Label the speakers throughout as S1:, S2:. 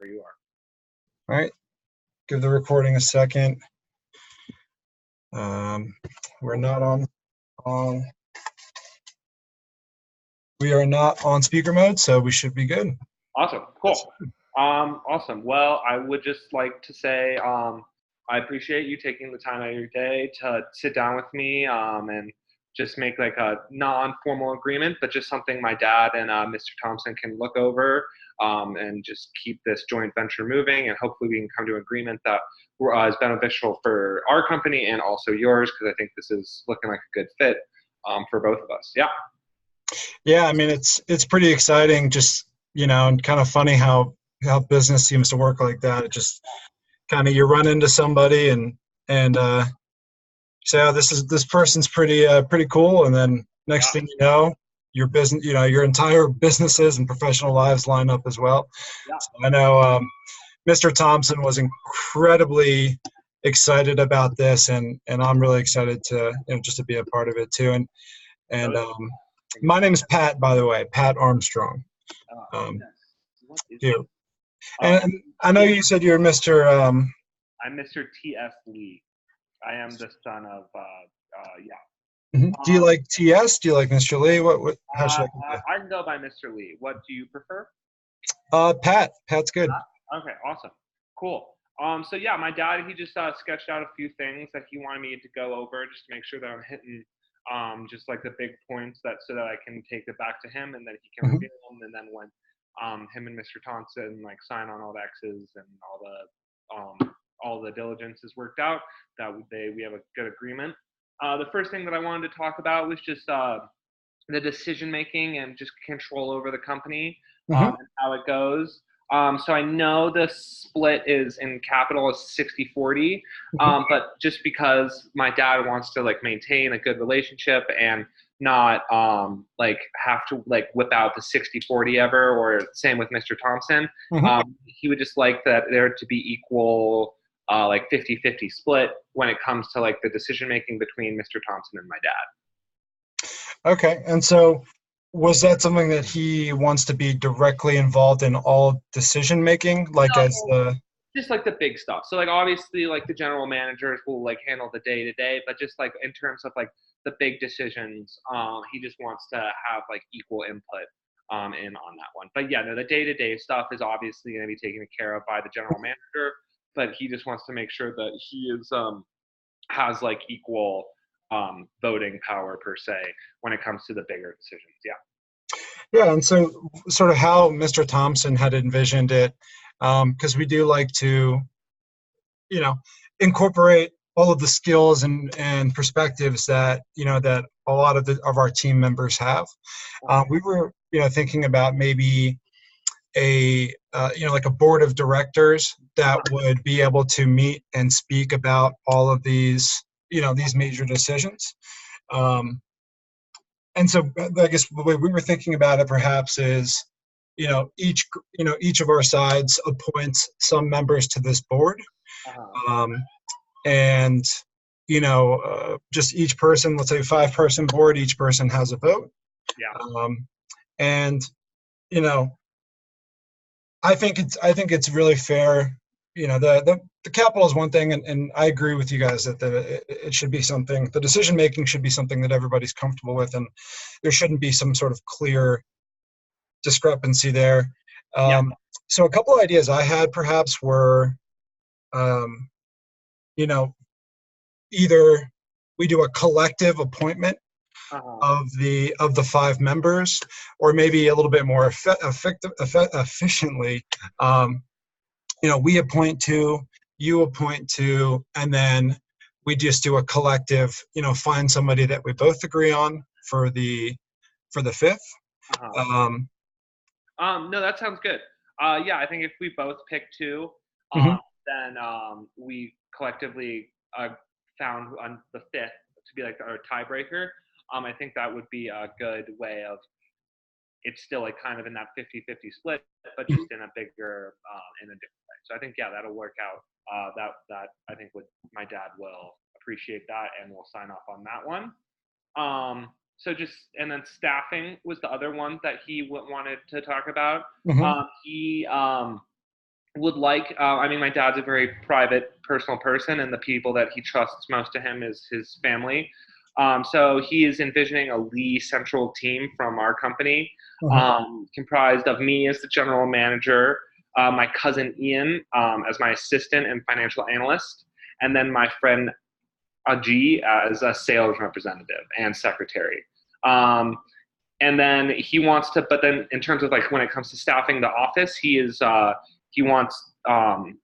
S1: you are.
S2: All right, give the recording a second. We're not on. We are not on speaker mode, so we should be good.
S1: Awesome, cool. Awesome. Well, I would just like to say I appreciate you taking the time out of your day to sit down with me and just make like a non-formal agreement, but just something my dad and Mr. Thompson can look over and just keep this joint venture moving, and hopefully we can come to an agreement that is beneficial for our company and also yours, because I think this is looking like a good fit for both of us. Yeah.
S2: Yeah, I mean, it's pretty exciting, just, and kind of funny how business seems to work like that. It just kind of, you run into somebody and say, oh, this person's pretty cool, and then next thing you know, your business, your entire businesses and professional lives line up as well.
S1: Yeah.
S2: So I know Mr. Thompson was incredibly excited about this, and I'm really excited to just to be a part of it too. And my name is Pat, by the way, Pat Armstrong. Here. And I know you said you're Mr.
S1: I'm Mr. T.S. Lee. I am the son of,
S2: Mm-hmm. Do you like T.S.? Do you like Mr. Lee? How should
S1: I can go by Mr. Lee. What do you prefer?
S2: Pat. Pat's good.
S1: Okay, awesome. Cool. So yeah, my dad, he just sketched out a few things that he wanted me to go over just to make sure that I'm hitting just like the big points so that I can take it back to him and that he can reveal them. And then when him and Mr. Thompson like sign on all the X's and all the diligence is worked out, that we have a good agreement. The first thing that I wanted to talk about was just the decision making and just control over the company and how it goes. So I know the split is in capital is 60-40, but just because my dad wants to like maintain a good relationship and not like have to like whip out the 60-40 ever, or same with Mr. Thompson, he would just like that there to be equal like 50-50 split when it comes to like the decision making between Mr. Thompson and my dad.
S2: Okay, and so was that something that he wants to be directly involved in all decision making, like
S1: just like the big stuff? So like obviously like the general managers will like handle the day to day, but just like in terms of like the big decisions, he just wants to have like equal input in on that one. But yeah, no, the day to day stuff is obviously going to be taken care of by the general manager, but he just wants to make sure that he is has like equal voting power per se when it comes to the bigger decisions.
S2: Yeah, and so sort of how Mr. Thompson had envisioned it, because we do like to, incorporate all of the skills and perspectives that that a lot of our team members have. We were thinking about maybe a like a board of directors that would be able to meet and speak about all of these these major decisions. And so I guess the way we were thinking about it perhaps is, each of our sides appoints some members to this board. And, just each person, let's say 5-person board, each person has a vote.
S1: Yeah.
S2: And, I think it's really fair. The capital is one thing, and I agree with you guys that it should be something, the decision making should be something that everybody's comfortable with, and there shouldn't be some sort of clear discrepancy there. So a couple of ideas I had perhaps were, either we do a collective appointment of the 5 members, or maybe a little bit more efficiently, we appoint 2, you appoint 2, and then we just do a collective, find somebody that we both agree on for the 5th.
S1: No, that sounds good. Yeah, I think if we both pick 2, then we collectively found on the 5th to be like our tiebreaker. I think that would be a good way of, it's still like kind of in that 50-50 split, but just in a bigger, in a different way. So I think, yeah, that'll work out. That I think my dad will appreciate that, and we'll sign off on that one. So and then staffing was the other one that he wanted to talk about. He would like, I mean, my dad's a very private, personal person, and the people that he trusts most to him is his family. So he is envisioning a Lee Central team from our company,
S2: Mhm.
S1: comprised of me as the general manager, my cousin Ian as my assistant and financial analyst, and then my friend Ajit as a sales representative and secretary. Um, and then he wants to, but then in terms of like when it comes to staffing the office, he wants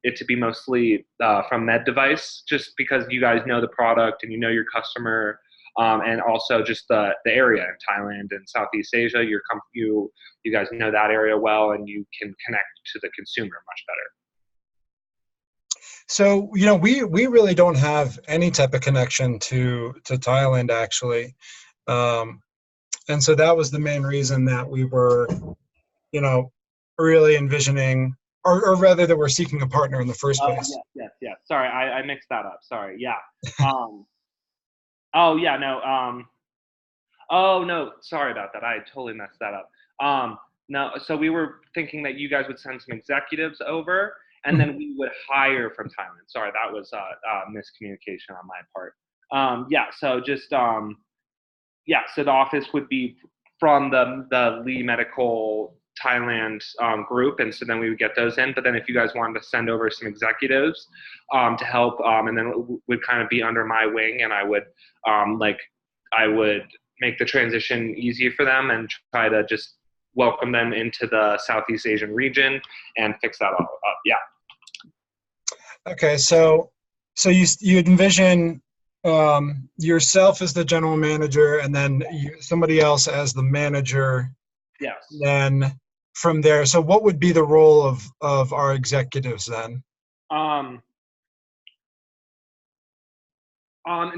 S1: it to be mostly from med device, just because you guys know the product and you know your customer, and also just the area in Thailand and Southeast Asia. You guys know that area well, and you can connect to the consumer much better.
S2: So, we really don't have any type of connection to Thailand actually. Um, and so that was the main reason that we were, you know, really envisioning, or rather that we're seeking a partner in the first
S1: Oh
S2: place.
S1: yes, yes, yes. Sorry, I mixed that up. Sorry. Yeah. Um, oh yeah, no. Oh no, sorry about that. I totally messed that up. No, so we were thinking that you guys would send some executives over, and
S2: Mhm.
S1: then we would hire from Thailand. Sorry, that was miscommunication on my part. Yeah, so just yeah, so the office would be from the Lee Medical Thailand group, and so then we would get those in. But then if you guys wanted to send over some executives to help, and then it would kind of be under my wing, and like I would make the transition easy for them and try to just welcome them into the Southeast Asian region and fix that all up. Yeah.
S2: Okay, so you envision yourself as the general manager, and then somebody else as the manager.
S1: Yes.
S2: Then from there, so what would be the role of our executives then?
S1: Um,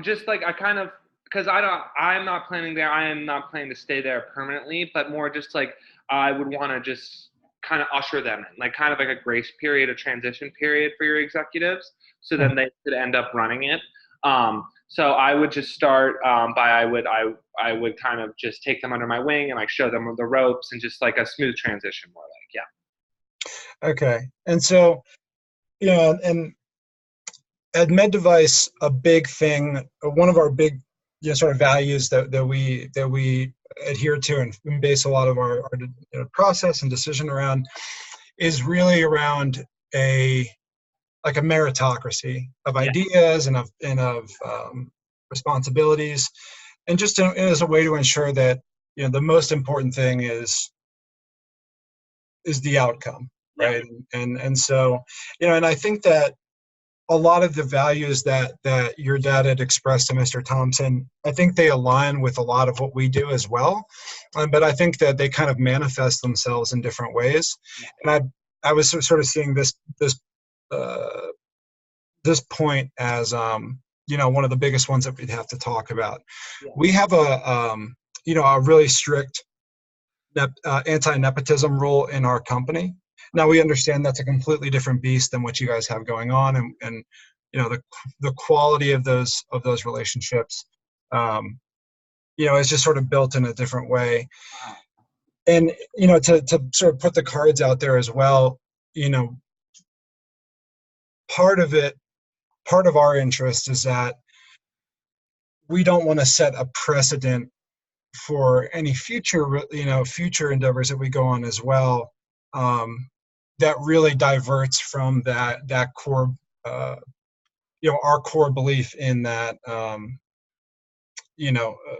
S1: just like I kind of, because I'm not planning there. I am not planning to stay there permanently, but more just like I would want to just kind of usher them in, like kind of like a grace period, a transition period for your executives, so then they could end up running it. So I would just start by I would kind of just take them under my wing and like show them the ropes and just like a smooth transition, more like yeah.
S2: Okay, and so and at MedDevice, a big thing, one of our big sort of values that we adhere to and base a lot of our process and decision around is really around a like a meritocracy of
S1: Yeah.
S2: ideas and of responsibilities, and just as a way to ensure that the most important thing is the outcome,
S1: Yeah.
S2: right? And so and I think that a lot of the values that your dad had expressed to Mr. Thompson, I think they align with a lot of what we do as well. But I think that they kind of manifest themselves in different ways.
S1: Yeah.
S2: And I was sort of seeing uh, this point as one of the biggest ones that we'd have to talk about.
S1: Yeah.
S2: We have a really strict anti-nepotism rule in our company. Now we understand that's a completely different beast than what you guys have going on, and the quality of those relationships, is just sort of built in a different way.
S1: Wow.
S2: And to sort of put the cards out there as well, you know, part of it, part of our interest is that we don't want to set a precedent for any future endeavors that we go on as well, um, that really diverts from that core, uh, our core belief in that, you know uh,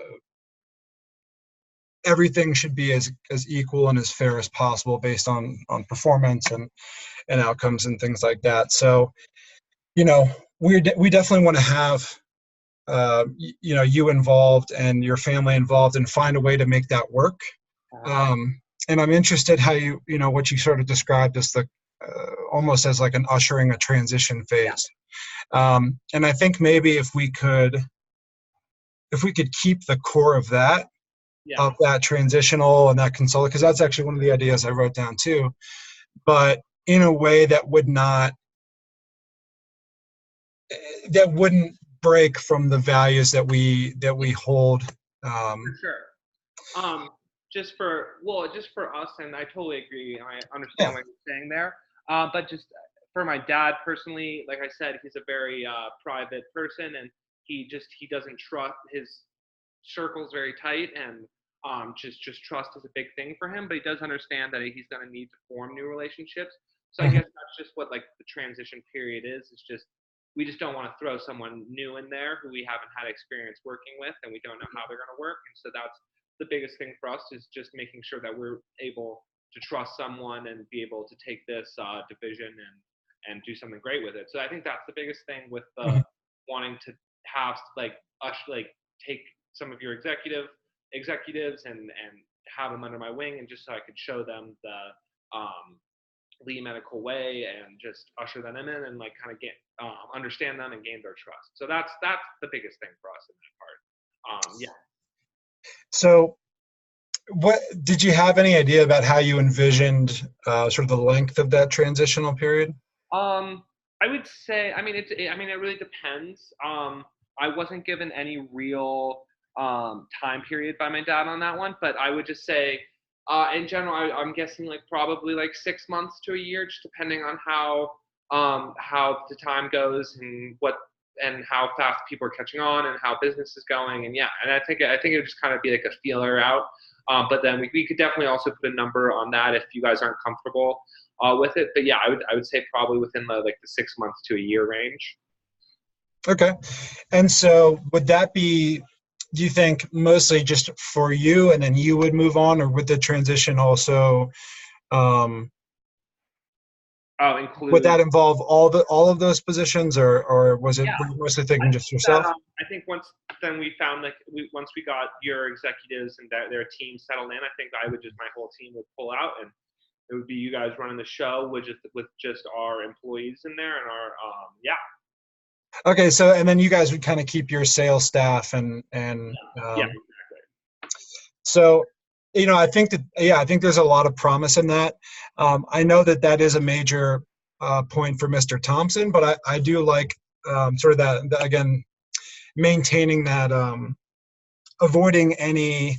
S2: everything should be as equal and as fair as possible based on performance and outcomes and things like that. So we definitely want to have you involved and your family involved and find a way to make that work.
S1: Uh,
S2: And I'm interested how what you sort of described as the almost as like an ushering a transition
S1: yeah.
S2: phase. And I think maybe if we could keep the core
S1: Yeah.
S2: of that transitional and that consult, because that's actually one of the ideas I wrote down too, but in a way that wouldn't break from the values that we hold.
S1: For
S2: Um,
S1: sure. Just for us, and I totally agree. I understand
S2: yeah.
S1: what you're saying there. But just for my dad personally, like I said, he's a very private person, and he doesn't trust his circle's very tight, and just trust is a big thing for him. But he does understand that he's going to need to form new relationships. So I
S2: Mhm.
S1: guess that's just what like the transition period is. It's just we just don't want to throw someone new in there who we haven't had experience working with, and we don't know how they're going to work. And so that's the biggest thing for us is just making sure that we're able to trust someone and be able to take this division and do something great with it. So I think that's the biggest thing with the
S2: Mhm.
S1: wanting to have like us like take some of your executives and have them under my wing, and just so I could show them the Lee medical way and just usher them in and like kind of get understand them and gain their trust. So that's the biggest thing for us in that part. Yeah.
S2: So, what did you have any idea about how you envisioned sort of the length of that transitional period?
S1: I would say, I mean, I mean, it really depends. I wasn't given any real time period by my dad on that one, but I would just say, in general, I'm guessing like probably like 6 months to a year, just depending on how the time goes and what and how fast people are catching on and how business is going. And yeah, and I think it would just kind of be like a feeler out. But then we could definitely also put a number on that if you guys aren't comfortable with it. But yeah, I would say probably within the like the 6 months to a year range.
S2: Okay. And so would that be, do you think mostly just for you and then you would move on, or would the transition also, um,
S1: Oh,
S2: would
S1: include
S2: that involve all of those positions, or was it,
S1: yeah.
S2: were you mostly
S1: I
S2: thinking
S1: think
S2: just
S1: that
S2: yourself?
S1: I think once then we found like once we got your executives and their team settled in, I think I would just my whole team would pull out and it would be you guys running the show with just our employees in there and our yeah.
S2: Okay, so and then you guys would kind of keep your sales staff and
S1: Yeah,
S2: so, I think that, yeah, I think there's a lot of promise in that. I know that that is a major point for Mr. Thompson, but I do like sort of again, maintaining that, avoiding any,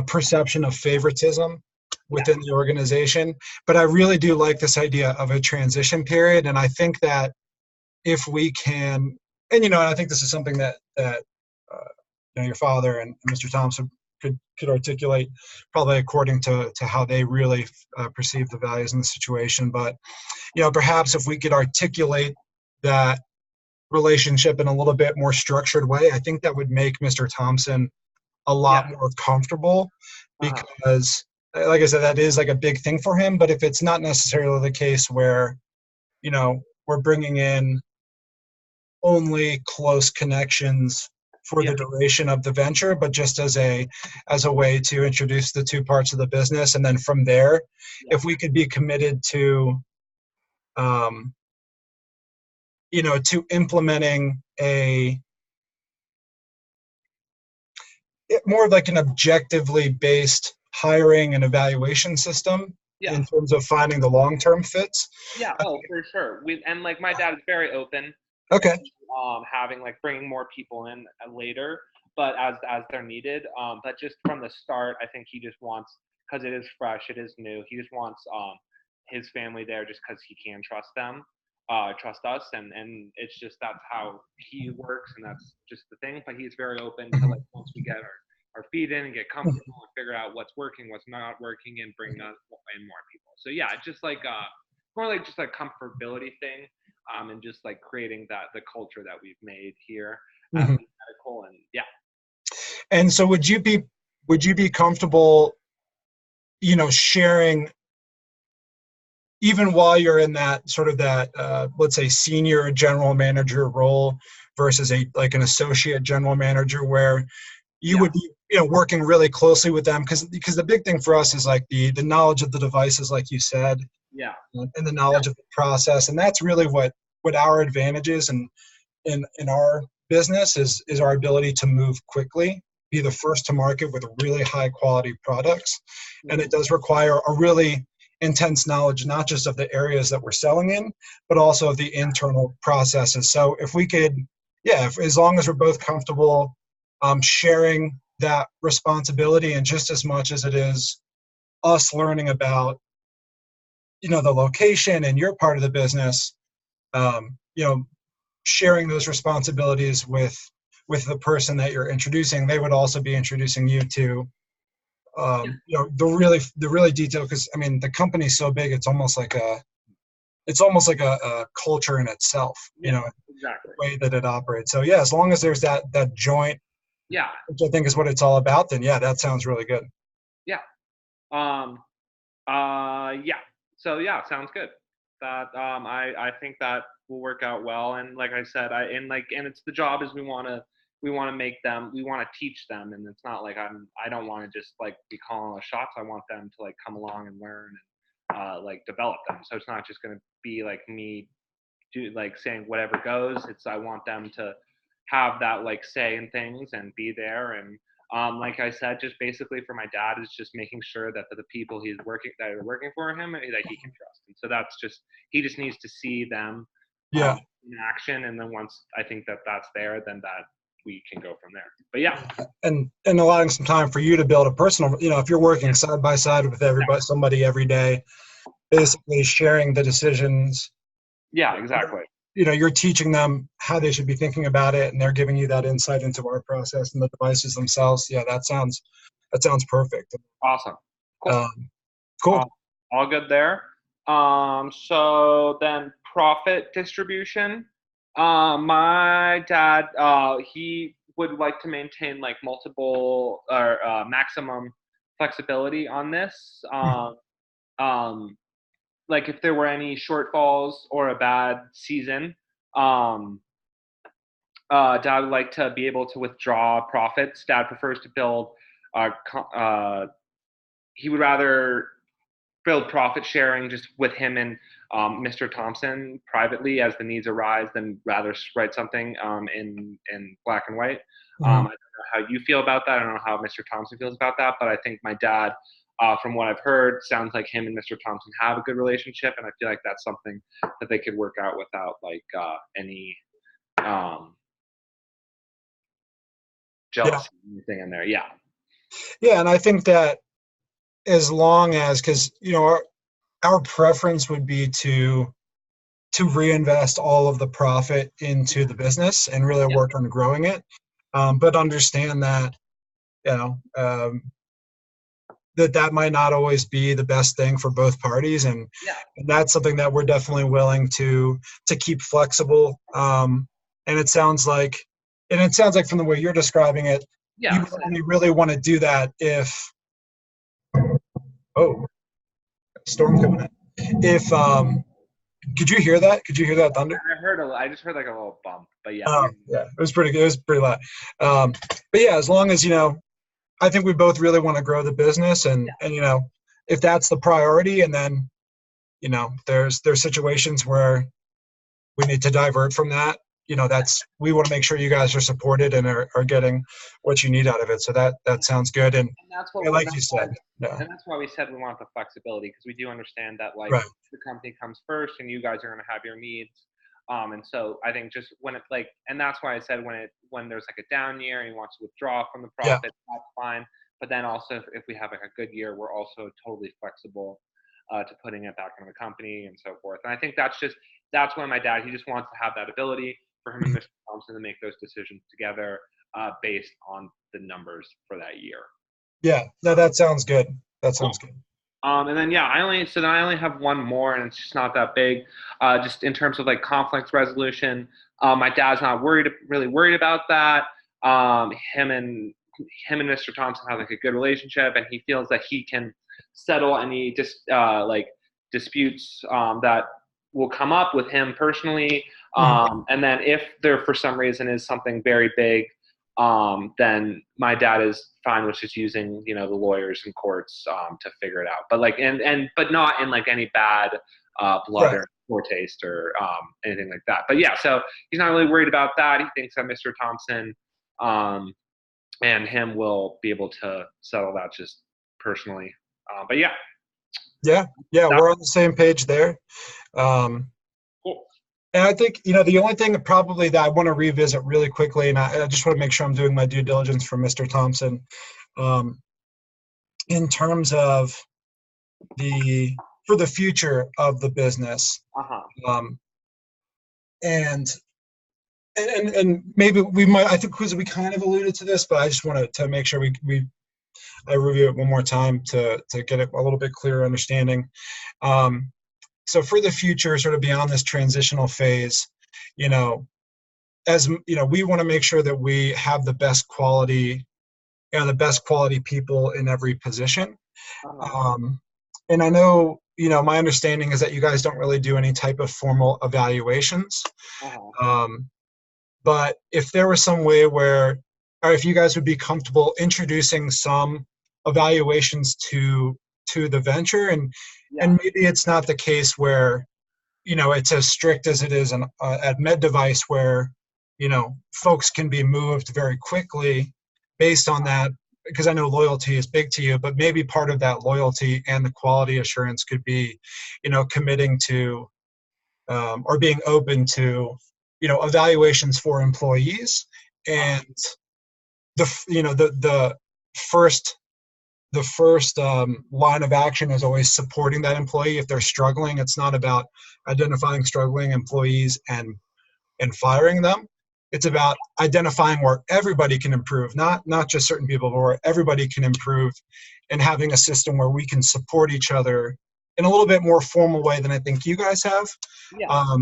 S2: perception of favoritism
S1: yeah,
S2: within the organization. But I really do like this idea of a transition period. And I think that if we can, and I think this is something that your father and Mr. Thompson could articulate, probably according to how they really perceive the values in the situation. But perhaps if we could articulate that relationship in a little bit more structured way, I think that would make Mr. Thompson a
S1: yeah.
S2: lot more comfortable,
S1: Uh-huh.
S2: because like I said, that is like a big thing for him. But if it's not necessarily the case where we're bringing in only close connections for
S1: Yeah,
S2: the duration of the venture, but just as a way to introduce the two parts of the business, and then from there,
S1: yeah,
S2: if we could be committed um, to implementing more of like an objectively based hiring and evaluation system
S1: yeah.
S2: in terms of finding the long-term fits.
S1: Yeah,
S2: I
S1: oh,
S2: think,
S1: for sure. We and like my dad is very open
S2: okay.
S1: having like bringing more people in later, but as they're needed. But just from the start, I think he just wants because it is fresh, it is new. He just wants his family there just because he can trust them, trust us, and it's just that's how he works, and that's just the thing. But he's very open to like once we get our feet in and get comfortable and figure out what's working, what's not working, and bring in more people. So yeah, it's just like more like just a comfortability thing, and just like creating the culture that we've made here at
S2: Mhm.
S1: Lee Medical, and yeah,
S2: And so would you be comfortable, sharing, even while you're in that sort of that, let's say, senior general manager role versus a like an associate general manager, where you
S1: yeah,
S2: would be working really closely with them, because the big thing for us is like the knowledge of the devices, like you said,
S1: yeah,
S2: and the knowledge of the process, and that's really what our advantage is, and in our business is our ability to move quickly, be the first to market with really high quality products. And
S1: hmm
S2: it does require a really intense knowledge, not just of the areas that we're selling in, but also of the internal processes. So if we could, yeah, as long as we're both comfortable sharing that responsibility, and just as much as it is us learning about the location and your part of the business, you know, sharing those responsibilities with the person that you're introducing, they would also be introducing you to, the really detailed, because I mean, the company's so big, it's almost like a culture in itself,
S1: Yeah, exactly.
S2: the way that it operates. So yeah, as long as there's that joint,
S1: Yeah,
S2: which I think is what it's all about, then yeah, that sounds really good.
S1: yeah. Um, yeah. So yeah, sounds good. That I think that will work out well. And like I said, and it's the job is we want to make them, we want to teach them, and it's not like I don't want to just like be calling the shots. I want them to like come along and learn and like develop them. So it's not just going to be like me do like saying whatever goes. It's I want them to have that like say in things and be there. And like I said, just basically for my dad is just making sure that the people that are working for him that he can trust. And so that's just he just needs to see them
S2: Yeah.
S1: in action, and then once I think that that's there, then that we can go from there. But yeah,
S2: And allowing some time for you to build a personal, if you're working side by side with somebody every day, basically sharing the decisions,
S1: yeah, exactly.
S2: you're teaching them how they should be thinking about it, and they're giving you that insight into our process and the devices themselves. Yeah, that sounds perfect.
S1: Awesome. Cool.
S2: Um, cool.
S1: All good there. So then profit distribution. My dad, he would like to maintain like multiple or maximum flexibility on this. Um, like if there were any shortfalls or a bad season, um, Dad would like to be able to withdraw profits. Dad prefers to build. He would rather build profit sharing just with him and Mr. Thompson privately as the needs arise, than rather write something in black and white. I don't know how you feel about that. I don't know how Mr. Thompson feels about that, but I think my dad, from what I've heard, sounds like him and Mr. Thompson have a good relationship, and I feel like that's something that they could work out without like any
S2: Yeah.
S1: jealousy or anything in there. Yeah.
S2: Yeah, and I think that as long as, because our preference would be to reinvest all of the profit into the business and really
S1: Yeah.
S2: work on growing it, but understand that you know um, that might not always be the best thing for both parties, and
S1: Yeah.
S2: that's something that we're definitely willing to keep flexible. And it sounds like from the way you're describing it, you
S1: Yeah.
S2: would only really want to do that if, oh, storm coming in. If could you hear that? Could you hear that thunder?
S1: I just heard like a little bump, but yeah.
S2: Yeah, it was pretty good. It was pretty loud. But yeah, as long as I think we both really want to grow the business, and if that's the priority, and then there's situations where we need to divert from that. We want to make sure you guys are supported and are getting what you need out of it. So that sounds good. And
S1: that's
S2: like you said, yeah,
S1: and that's why we said we want the flexibility, because we do understand that like
S2: right,
S1: the company comes first, and you guys are going to have your needs. And so I think just when it's like, and that's why I said when there's like a down year and he wants to withdraw from the
S2: yeah,
S1: profit, that's fine. But then also if we have like a good year, we're also totally flexible to putting it back into the company and so forth. And I think that's when my dad, he just wants to have that ability for him and Mr. Thompson to make those decisions together based on the numbers for that year.
S2: yeah. No, that sounds good. That sounds good.
S1: And then I only have one more, and it's just not that big. Just in terms of like conflict resolution, my dad's not really worried about that. Him and Mr. Thompson have like a good relationship, and he feels that he can settle any disputes that will come up with him personally. And then if there for some reason is something very big, then my dad is fine with just using the lawyers and courts to figure it out. But like but not in like any bad blood
S2: Right.
S1: or foretaste or anything like that. But yeah, so he's not really worried about that. He thinks that Mr. Thompson and him will be able to settle that just personally. But yeah.
S2: Yeah, we're on the same page there.
S1: Cool.
S2: And I think, the only thing probably that I want to revisit really quickly, and I just want to make sure I'm doing my due diligence for Mr. Thompson, in terms of the for the future of the business.
S1: Uh-huh.
S2: Um, and and maybe we might, I think, because we kind of alluded to this, but I just wanted to make sure I review it one more time to get a little bit clearer understanding. So for the future, sort of beyond this transitional phase, you know, as you know, we want to make sure that we have the best quality and the best quality people in every position.
S1: Uh-huh.
S2: And I know, you know, my understanding is that you guys don't really do any type of formal evaluations.
S1: Uh-huh.
S2: But if there was some way where, or if you guys would be comfortable introducing some evaluations to the venture,
S1: Yeah.
S2: and maybe it's not the case where, you know, it's as strict as it is at Med Device, where, you know, folks can be moved very quickly based on that, because I know loyalty is big to you, but maybe part of that loyalty and the quality assurance could be, you know, committing to or being open to, you know, evaluations for employees. And you know, the first line of action is always supporting that employee if they're struggling. It's not about identifying struggling employees and firing them. It's about identifying where everybody can improve, not just certain people, but where everybody can improve, and having a system where we can support each other in a little bit more formal way than I think you guys have.
S1: Yeah.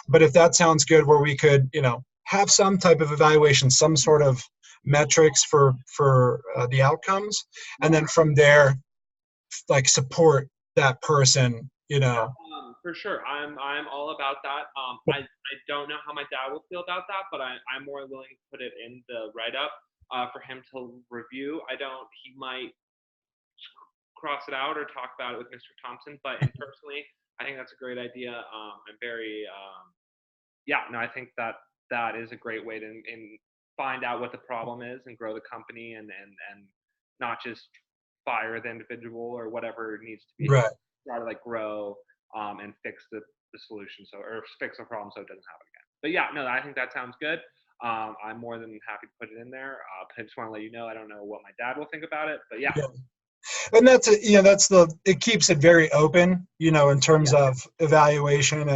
S2: But if that sounds good, where we could, you know, have some type of evaluation, some sort of metrics for the outcomes, and then from there, like, support that person, you know.
S1: For sure. I'm all about that. I don't know how my dad will feel about that, but I'm more willing to put it in the write up for him to review. He might cross it out or talk about it with Mr. Thompson, but personally, I think that's a great idea. I'm very, yeah, no, I think that is a great way to find out what the problem is and grow the company, and not just fire the individual or whatever needs to be,
S2: Right.
S1: try to like grow and fix the solution, or fix the problem so it doesn't happen again. But yeah, no, I think that sounds good. I'm more than happy to put it in there. I just want to let you know, I don't know what my dad will think about it, but yeah.
S2: And that's a, you know, it keeps it very open, you know, in terms of evaluation,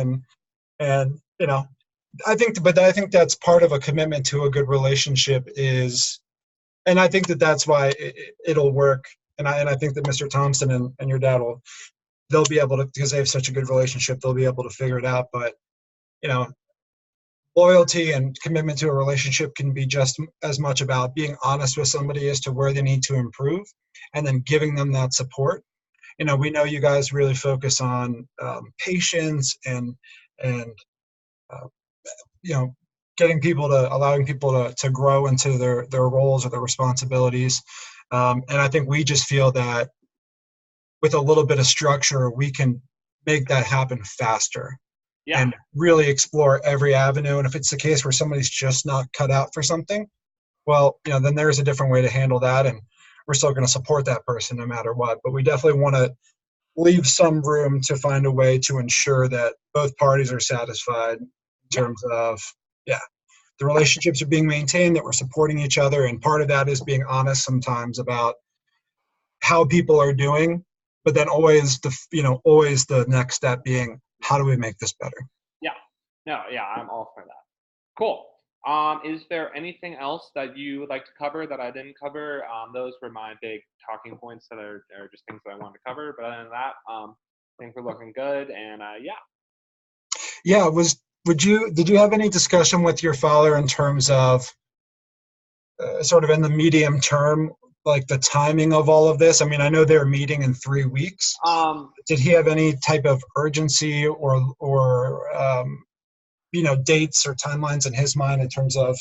S2: and you know, I think that's part of a commitment to a good relationship is, and I think that's why it'll work. And I think that Mr. Thompson and your dad they'll be able to, because they have such a good relationship, they'll be able to figure it out. But, you know, loyalty and commitment to a relationship can be just as much about being honest with somebody as to where they need to improve, and then giving them that support. You know, we know you guys really focus on patience and uh, you know, allowing people to grow into their roles or their responsibilities. And I think we just feel that with a little bit of structure, we can make that happen faster.
S1: Yeah.
S2: And really explore every avenue. And if it's the case where somebody's just not cut out for something, well, you know, then there's a different way to handle that. And we're still going to support that person no matter what. But we definitely want to leave some room to find a way to ensure that both parties are satisfied in terms of, the relationships are being maintained, that we're supporting each other. And part of that is being honest sometimes about how people are doing, but then always the next step being, how do we make this better?
S1: Yeah. No, yeah, I'm all for that. Cool. Is there anything else that you would like to cover that I didn't cover? Those were my big talking points that are just things that I wanted to cover. But other than that, I think we're looking good. And yeah.
S2: Yeah. Did you have any discussion with your father in terms of sort of in the medium term, like the timing of all of this? I mean, I know they're meeting in 3 weeks. Did he have any type of urgency or you know, dates or timelines in his mind in terms of?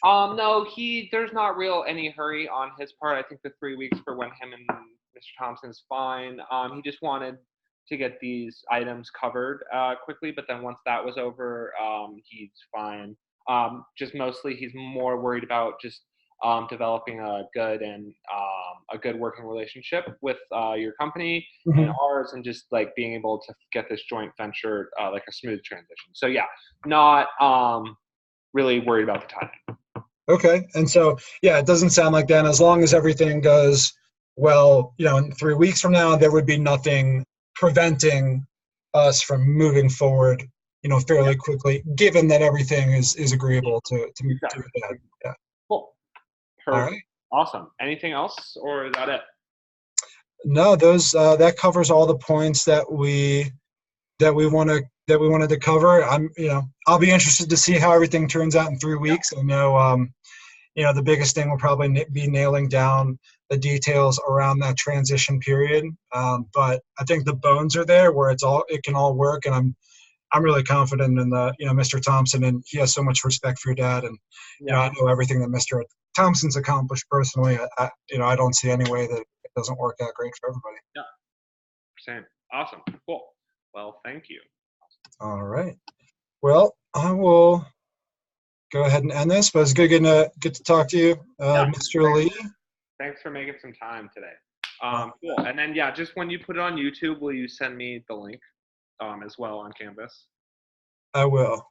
S1: No, there's not real any hurry on his part. I think the 3 weeks for when him and Mr. Thompson is fine. He just wanted to get these items covered quickly, but then once that was over, he's fine. Just mostly he's more worried about just developing a good working relationship with your company and ours, and just like being able to get this joint venture like a smooth transition. So yeah, not really worried about the timing.
S2: Okay. And so, yeah, it doesn't sound like that. As long as everything goes well, you know, in 3 weeks from now, there would be nothing preventing us from moving forward, fairly quickly, given that everything is agreeable to
S1: Exactly.
S2: that. Yeah.
S1: Cool.
S2: All
S1: Perfect.
S2: right.
S1: Awesome. Anything else, or is that it?
S2: No, those that covers all the points that we wanted to cover. I'll be interested to see how everything turns out in 3 weeks. I know, the biggest thing will probably be nailing down the details around that transition period. But I think the bones are there where it can all work, and I'm really confident in Mr. Thompson, and he has so much respect for your dad, and
S1: Yeah.
S2: I know everything that Mr. Thompson's accomplished personally. I don't see any way that it doesn't work out great for everybody.
S1: Yeah. Same. Awesome. Cool. Well, thank you.
S2: All right. Well, I will go ahead and end this, but it's good get to talk to you,
S1: Yeah.
S2: Mr. Lee.
S1: Thanks for making some time today. Cool. And then, yeah, just when you put it on YouTube, will you send me the link as well on Canvas?
S2: I will.